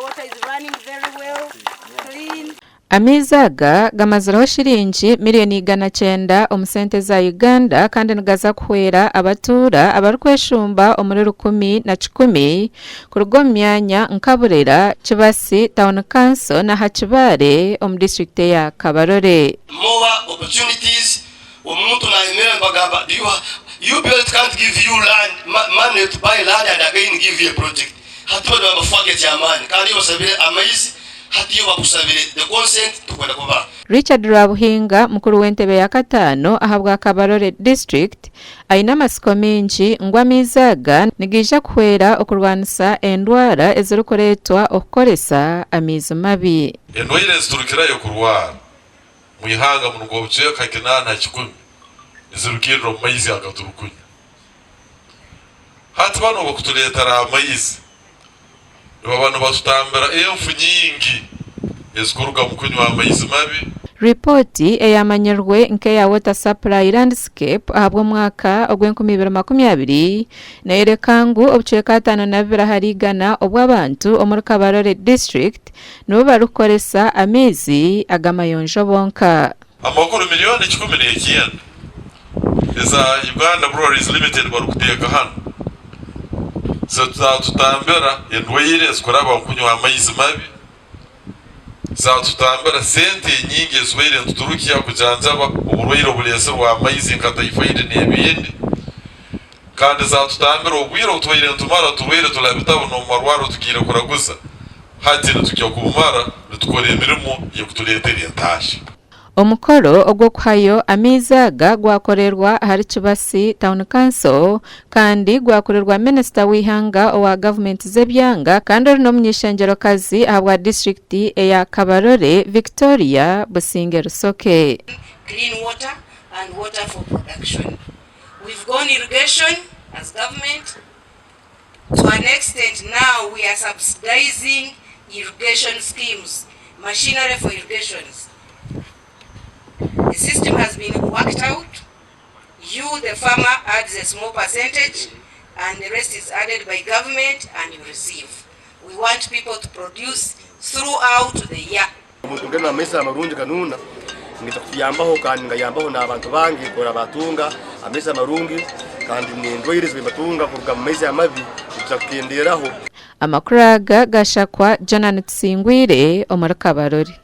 Water is running very well, clean. Amaizi aga gamaziraho shiringi miliyoni 900 omusente za Uganda kandi nigaza kuhwera abatuura abarikweshumba omuri 10 kuruga omu myanya nkaburera Kibasi Town Council na Hakibale omu district ya Kabarole. More opportunities omuntu naimera bagamba you build can't give you land money to buy land and again give you a project. Hatiba babafuake cyamani kandi basabire amaizi hatiyo bakusabire the consent tukwenda kuba. Richard Rabuhinga mukuru w'entebe ya katano ahabwa Kabarole district aina amasiko menshi ngo amaizi aga nigija kuhwera okurwanisa endwara ezirukoretwa okukoresa amaizi mabi. Endwara ziturukirayo kurwara mu ihanga mu Rwampara kakinana 10 izirukirwa mu maizi agaturukunya. Hati bano bakutuletara amaizi abantu batutambira emfu nyingi ezikuruga mu kunywa amaizi mabi. Ripoti eyamanyirwe nke ya water supply landscape ahabwa mwaka ogw'2020 neyerekangu obucweka 5 harigana obw'abantu omuri Kabarole district nibo barukoresa amaizi agamayonjo bonka. Amakuru miliyoni 19 eza Uganda Breweries Limited barukuteka hano tutambira endwaire zikuraba kunywa amaizi mabi tutambira sente nyingi ezwaire tuturukiya kujanjaba oburwaire obulese rwa amaizi nka typhoid n'ebindi kandi tutambira obwire otwaire ntumara turwaire tulabitabo no marwaro tukire kuraguza hati tukyo kumara tukore emirimo yokutuletera entashi. Omukoro ogwo kuhayo amaizi aga gwakorerwa hari Kibasi Town Council kandi gwakorerwa Minister w'ihanga owa government z'ebyanga kandi oli n'omunyeshenjero kazi ahabwa district eya Kabarole Victoria Businge Rusoke. Clean water and water for production. We've gone irrigation as government. To an extent now we are subsidizing irrigation schemes, machinery for irrigations. The system has been worked out. You, the farmer, adds a small percentage and the rest is added by government and you receive. We want people to produce throughout the year. Mutungana amaizi marungi kanuna ngituyambaho kandi ngayambaho n'abantu bangi kora batunga amaizi marungi kandi n'endwaire zibatunga kuruga amaizi amabi tukenderaho. Amakuru aga gashakwa Ensinganto omuri Kabarole.